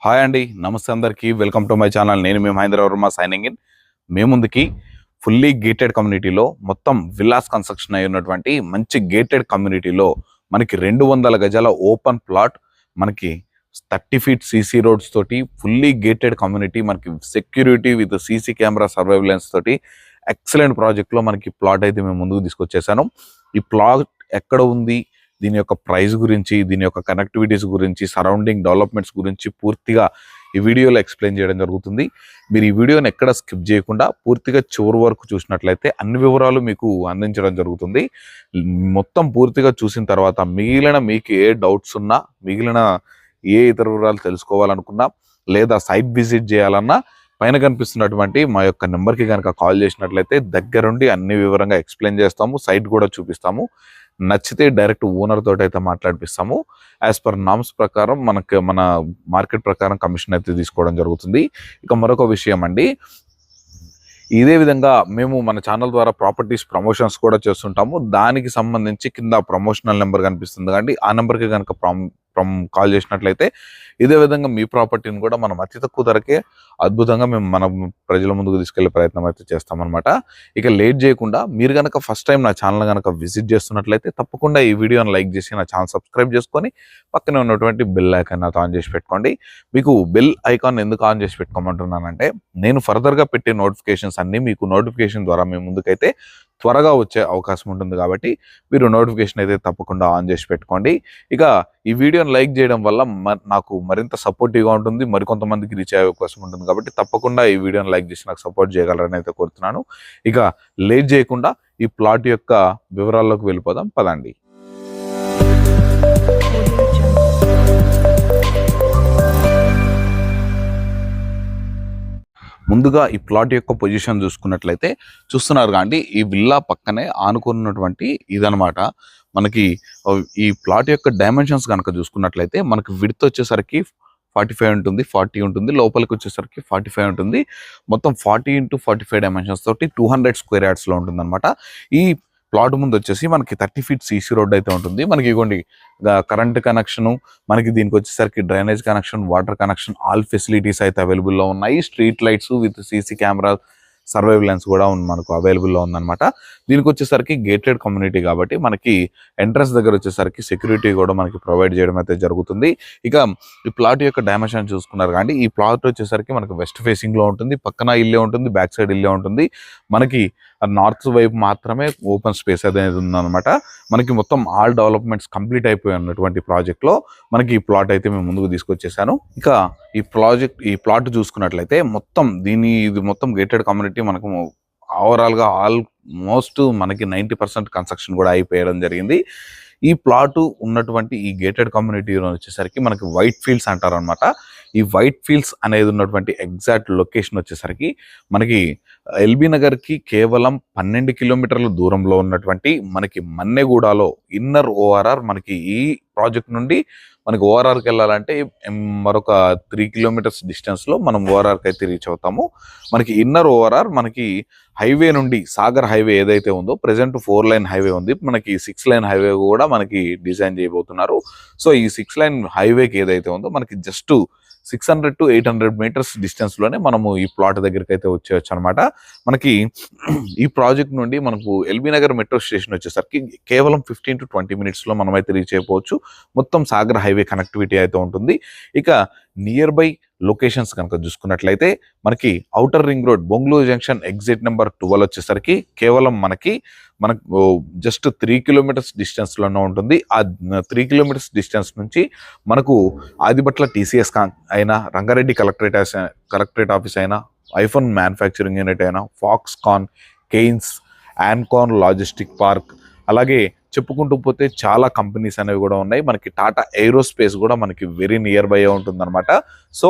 Hi అండి, నమస్తే అందరికీ. Welcome to my channel. నేను మీ మహేంద్ర వర్మ సైనింగ్ ఇన్. మీ ముందుకి ఫుల్లీ గేటెడ్ కమ్యూనిటీలో మొత్తం విల్లాస్ కన్స్ట్రక్షన్ అయి ఉన్నటువంటి మంచి గేటెడ్ కమ్యూనిటీలో మనకి 200 గజాల ఓపెన్ ప్లాట్, మనకి 30 ఫీట్ సీసీ రోడ్స్ తోటి ఫుల్లీ గేటెడ్ కమ్యూనిటీ, మనకి security with CC camera surveillance తోటి ఎక్సలెంట్ ప్రాజెక్ట్లో మనకి ప్లాట్ అయితే మేము ముందుకు తీసుకొచ్చేసాను. ఈ ప్లాట్ ఎక్కడ ఉంది, దీని యొక్క ప్రైస్ గురించి, దీని యొక్క కనెక్టివిటీస్ గురించి, సరౌండింగ్ డెవలప్మెంట్స్ గురించి పూర్తిగా ఈ వీడియోలో ఎక్స్ప్లెయిన్ చేయడం జరుగుతుంది. మీరు ఈ వీడియోని ఎక్కడ స్కిప్ చేయకుండా పూర్తిగా చివరి వరకు చూసినట్లయితే అన్ని వివరాలు మీకు అందించడం జరుగుతుంది. మొత్తం పూర్తిగా చూసిన తర్వాత మిగిలిన మీకు ఏ డౌట్స్ ఉన్నా, మిగిలిన ఏ ఇతర వివరాలు తెలుసుకోవాలనుకున్నా, లేదా సైట్ విజిట్ చేయాలన్నా పైన కనిపిస్తున్నటువంటి మా యొక్క నెంబర్కి కనుక కాల్ చేసినట్లయితే దగ్గరుండి అన్ని వివరంగా ఎక్స్ప్లెయిన్ చేస్తాము, సైట్ కూడా చూపిస్తాము. నచ్చితే డైరెక్ట్ ఓనర్ తోటి అయితే మాట్లాడిపిస్తాము. యాజ్ పర్ నామ్స్ ప్రకారం మన మార్కెట్ ప్రకారం కమిషన్ అయితే తీసుకోవడం జరుగుతుంది. ఇక మరొక విషయం అండి, ఇదే విధంగా మేము మన ఛానల్ ద్వారా ప్రాపర్టీస్ ప్రమోషన్స్ కూడా చేస్తుంటాము. దానికి సంబంధించి కింద ప్రమోషనల్ నెంబర్ కనిపిస్తుంది కండి, ఆ నెంబర్కి కనుక కాల్ చేసినట్లయితే ఇదే విధంగా మీ ప్రాపర్టీని కూడా మనం అతి తక్కువ ధరకే అద్భుతంగా మేము మన ప్రజల ముందుకు తీసుకెళ్లే ప్రయత్నం అయితే చేస్తామన్నమాట. ఇక లేట్ చేయకుండా మీరు కనుక ఫస్ట్ టైం నా ఛానల్ కనుక విజిట్ చేస్తున్నట్లయితే తప్పకుండా ఈ వీడియోని లైక్ చేసి నా ఛానల్ సబ్స్క్రైబ్ చేసుకొని పక్కనే ఉన్నటువంటి బెల్ ఐకాన్ అయితే ఆన్ చేసి పెట్టుకోండి. మీకు బెల్ ఐకాన్ ఎందుకు ఆన్ చేసి పెట్టుకోమంటున్నానంటే, నేను ఫర్దర్గా పెట్టే నోటిఫికేషన్స్ అన్నీ మీకు నోటిఫికేషన్ ద్వారా మీ ముందుకైతే త్వరగా వచ్చే అవకాశం ఉంటుంది. కాబట్టి మీరు నోటిఫికేషన్ అయితే తప్పకుండా ఆన్ చేసి పెట్టుకోండి. ఇక ఈ వీడియోని లైక్ చేయడం వల్ల నాకు మరింత సపోర్టివ్గా ఉంటుంది, మరికొంతమందికి రీచ్ అయ్యే అవకాశం ఉంటుంది. కాబట్టి తప్పకుండా ఈ వీడియోని లైక్ చేసి నాకు సపోర్ట్ చేయగలరని అయితే కోరుతున్నాను. ఇక లేట్ చేయకుండా ఈ ప్లాట్ యొక్క వివరాల్లోకి వెళ్ళిపోదాం పదండి. ముందుగా ఈ ప్లాట్ యొక్క పొజిషన్ చూసుకున్నట్లయితే చూస్తున్నారు కాండి, ఈ విల్లా పక్కనే ఆనుకున్నటువంటి ఇదనమాట. మనకి ఈ ప్లాట్ యొక్క డైమెన్షన్స్ కనుక చూసుకున్నట్లయితే మనకి విడ్త్ వచ్చేసరికి 45 ఉంటుంది, 40 ఉంటుంది, లోపలికి వచ్చేసరికి 45 ఉంటుంది. మొత్తం 40 × 45 డైమెన్షన్స్ తోటి 200 స్క్వేర్ యార్డ్స్లో ఉంటుంది అనమాట. ఈ ప్లాట్ ముందు వచ్చేసి మనకి 30 ఫీట్ సీసీ రోడ్ అయితే ఉంటుంది. మనకి ఇగోండి కరెంట్ కనెక్షను, మనకి దీనికి వచ్చేసరికి drainage connection, water connection, all facilities అయితే అవైలబుల్లో ఉన్నాయి. Street lights with CC camera surveillance కూడా మనకు అవైలబుల్లో ఉందన్నమాట. దీనికి వచ్చేసరికి గేటెడ్ కమ్యూనిటీ కాబట్టి మనకి ఎంట్రన్స్ దగ్గర వచ్చేసరికి సెక్యూరిటీ కూడా మనకి ప్రొవైడ్ చేయడం అయితే జరుగుతుంది. ఇక ఈ ప్లాట్ యొక్క డైమెన్షన్ చూసుకున్నారు కానీ ఈ ప్లాట్ వచ్చేసరికి మనకి వెస్ట్ ఫేసింగ్లో ఉంటుంది, పక్కన ఇల్లే ఉంటుంది, బ్యాక్ సైడ్ ఇల్లే ఉంటుంది. మనకి నార్త్ వైపు మాత్రమే ఓపెన్ స్పేస్ అనేది ఉందన్నమాట. మనకి మొత్తం ఆల్ డెవలప్మెంట్స్ కంప్లీట్ అయిపోయి ఉన్నటువంటి ప్రాజెక్ట్లో మనకి ఈ ప్లాట్ అయితే మేము ముందుకు తీసుకొచ్చేసాను. ఇక ఈ ప్లాట్ చూసుకున్నట్లయితే ఇది మొత్తం గేటెడ్ కమ్యూనిటీ మనకు ఓవరాల్గా ఆల్మోస్ట్ మనకి 90% కన్స్ట్రక్షన్ కూడా అయిపోయడం జరిగింది. ఈ ప్లాట్ ఉన్నటువంటి ఈ గేటెడ్ కమ్యూనిటీలో వచ్చేసరికి మనకి వైట్ ఫీల్డ్స్ అంటారు అనమాట. ఈ వైట్ ఫీల్డ్స్ అనేది ఉన్నటువంటి ఎగ్జాక్ట్ లొకేషన్ వచ్చేసరికి మనకి ఎల్బీ నగర్కి కేవలం 12 కిలోమీటర్ల దూరంలో ఉన్నటువంటి మనకి మన్నెగూడలో ఇన్నర్ ఓఆర్ఆర్, మనకి ఈ ప్రాజెక్ట్ నుండి మనకి ఓఆర్ఆర్కి వెళ్ళాలంటే మరొక 3 కిలోమీటర్స్ డిస్టెన్స్లో మనం ఓఆర్ఆర్కి అయితే రీచ్ అవుతాము. మనకి ఇన్నర్ ఓఆర్ఆర్ మనకి హైవే నుండి సాగర్ హైవే ఏదైతే ఉందో, ప్రెజెంట్ 4 లైన్ హైవే ఉంది, మనకి 6 లైన్ హైవే కూడా మనకి డిజైన్ చేయబోతున్నారు. సో ఈ 6 లైన్ హైవేకి ఏదైతే ఉందో మనకి జస్ట్ 600 to 800 మీటర్స్ డిస్టెన్స్లోనే మనము ఈ ప్లాట్ దగ్గరికి అయితే వచ్చేయచ్చు అనమాట. మనకి ఈ ప్రాజెక్ట్ నుండి మనకు ఎల్బీ నగర్ మెట్రో స్టేషన్ వచ్చేసరికి కేవలం 15 to 20 మినిట్స్లో మనమైతే రీచ్ అయిపోవచ్చు. మొత్తం సాగర్ హైవే కనెక్టివిటీ అయితే ఉంటుంది. ఇక నియర్ బై లొకేషన్స్ కనుక చూసుకున్నట్లయితే మనకి outer ring road Bengaluru junction exit number 12 వచ్చేసరికి కేవలం మనకు జస్ట్ 3 కిలోమీటర్స్ డిస్టెన్స్లోనే ఉంటుంది. ఆ 3 కిలోమీటర్స్ డిస్టెన్స్ నుంచి మనకు ఆదిబట్ల TCS అయినా, రంగారెడ్డి కలెక్టరేట్ ఆఫీస్ అయినా, ఐఫోన్ మ్యానుఫ్యాక్చరింగ్ యూనిట్ అయినా, ఫాక్స్కాన్, కెయిన్స్, ఆన్కాన్ లాజిస్టిక్ పార్క్, అలాగే చెప్పుకుంటూ పోతే చాలా కంపెనీస్ అనేవి కూడా ఉన్నాయి. మనకి టాటా ఏరోస్పేస్ కూడా మనకి వెరీ నియర్ బై ఉంటుందన్నమాట. సో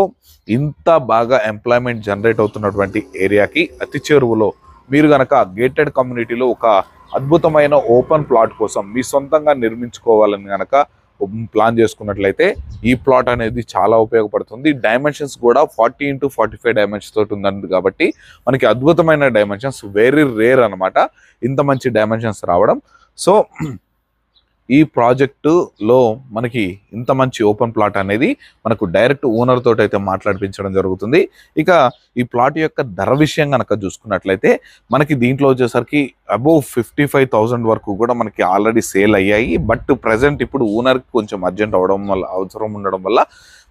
ఇంత బాగా ఎంప్లాయ్మెంట్ జనరేట్ అవుతున్నటువంటి ఏరియాకి అతి చేరువలో మీరు కనుక గేటెడ్ కమ్యూనిటీలో ఒక అద్భుతమైన ఓపెన్ ప్లాట్ కోసం మీ సొంతంగా నిర్మించుకోవాలని కనుక ప్లాన్ చేసుకున్నట్లయితే ఈ ప్లాట్ అనేది చాలా ఉపయోగపడుతుంది. డైమెన్షన్స్ కూడా 40 × 45 డైమెన్షన్స్ తోటి ఉందండి కాబట్టి మనకి అద్భుతమైన డైమెన్షన్స్, వెరీ రేర్ అనమాట ఇంత మంచి డైమెన్షన్స్ రావడం. సో ఈ ప్రాజెక్టులో మనకి ఇంత మంచి ఓపెన్ ప్లాట్ అనేది మనకు డైరెక్ట్ ఓనర్ తోటి అయితే మాట్లాడిపించడం జరుగుతుంది. ఇక ఈ ప్లాట్ యొక్క ధర విషయం కనుక చూసుకున్నట్లయితే మనకి దీంట్లో వచ్చేసరికి అబోవ్ 55,000 వరకు కూడా మనకి ఆల్రెడీ సేల్ అయ్యాయి. బట్ ప్రజెంట్ ఇప్పుడు ఓనర్కి కొంచెం అర్జెంట్ అవసరం ఉండడం వల్ల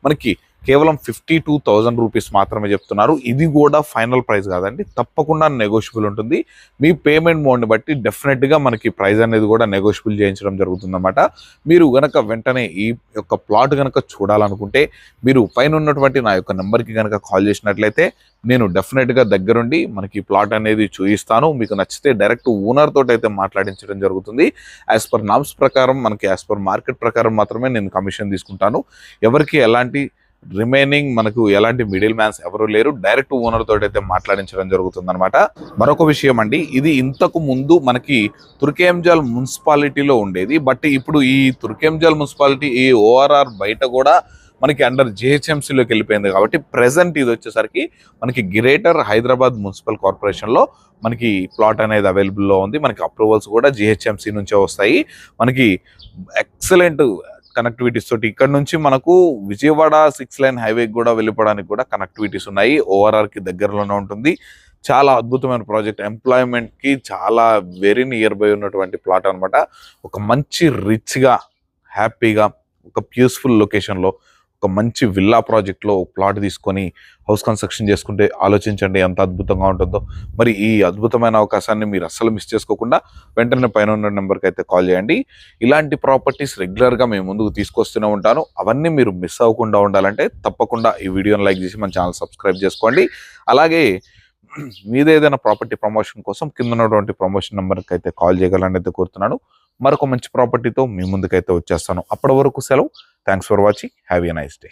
మనకి కేవలం 52,000 రూపీస్ మాత్రమే చెప్తున్నారు. ఇది కూడా ఫైనల్ ప్రైస్ కాదండి, తప్పకుండా నెగోషియబుల్ ఉంటుంది. మీ పేమెంట్ మోడ్ని బట్టి డెఫినెట్గా మనకి ప్రైస్ అనేది కూడా నెగోషియబుల్ చేయించడం జరుగుతుందన్నమాట. మీరు గనక వెంటనే ఈ యొక్క ప్లాట్ కనుక చూడాలనుకుంటే మీరు పైన ఉన్నటువంటి నా యొక్క నెంబర్కి కనుక కాల్ చేసినట్లయితే నేను డెఫినెట్గా దగ్గరుండి మనకి ప్లాట్ అనేది చూపిస్తాను. మీకు నచ్చితే డైరెక్ట్ ఓనర్ తోటి అయితే మాట్లాడించడం జరుగుతుంది. యాజ్ పర్ నామ్స్ ప్రకారం మనకి యాజ్ పర్ మార్కెట్ ప్రకారం మాత్రమే నేను కమిషన్ తీసుకుంటాను. ఎవరికి ఎలాంటి రిమైనింగ్ మనకు ఎలాంటి మిడిల్ మ్యాన్స్ ఎవరు లేరు. డైరెక్ట్ ఓనర్ తోటి అయితే మాట్లాడించడం జరుగుతుంది అనమాట. మరొక విషయం అండి, ఇది ఇంతకు ముందు మనకి తుర్కేంజల్ మున్సిపాలిటీలో ఉండేది. బట్ ఇప్పుడు ఈ తుర్కేంజల్ మున్సిపాలిటీ ఈ ఓఆర్ఆర్ బయట కూడా మనకి అండర్ జిహెచ్ఎంసీలోకి వెళ్ళిపోయింది. కాబట్టి ప్రెసెంట్ ఇది వచ్చేసరికి మనకి గ్రేటర్ హైదరాబాద్ మున్సిపల్ కార్పొరేషన్లో మనకి ప్లాట్ అనేది అవైలబుల్లో ఉంది. మనకి అప్రూవల్స్ కూడా జిహెచ్ఎంసీ నుంచే వస్తాయి. మనకి ఎక్సలెంట్ కనెక్టివిటీస్ తోటి ఇక్కడ నుంచి మనకు విజయవాడ 6 లైన్ హైవేకి కూడా వెళ్ళిపోవడానికి కూడా కనెక్టివిటీస్ ఉన్నాయి. ఓఆర్ఆర్కి దగ్గరలోనే ఉంటుంది. చాలా అద్భుతమైన ప్రాజెక్ట్, ఎంప్లాయ్మెంట్కి చాలా వెరీ నియర్ బై ఉన్నటువంటి ప్లాట్ అనమాట. ఒక మంచి రిచ్గా హ్యాపీగా ఒక పీస్ఫుల్ లొకేషన్లో ఒక మంచి విల్లా ప్రాజెక్ట్లో ప్లాట్ తీసుకొని హౌస్ కన్స్ట్రక్షన్ చేసుకుంటే ఆలోచించండి ఎంత అద్భుతంగా ఉంటుందో. మరి ఈ అద్భుతమైన అవకాశాన్ని మీరు అస్సలు మిస్ చేసుకోకుండా వెంటనే పైన ఉన్న నెంబర్కి అయితే కాల్ చేయండి. ఇలాంటి ప్రాపర్టీస్ రెగ్యులర్గా మేము ముందుకు తీసుకొస్తూనే ఉంటాను. అవన్నీ మీరు మిస్ అవ్వకుండా ఉండాలంటే తప్పకుండా ఈ వీడియోని లైక్ చేసి మన ఛానల్ సబ్స్క్రైబ్ చేసుకోండి. అలాగే మీద ఏదైనా ప్రాపర్టీ ప్రమోషన్ కోసం కింద ఉన్నటువంటి ప్రమోషన్ నెంబర్కి అయితే కాల్ చేయగలని అయితే కోరుతున్నాను. మరొక మంచి ప్రాపర్టీతో మీ ముందుకైతే వచ్చేస్తాను. అప్పటి వరకు సెలవు. Thanks for watching. Have a nice day.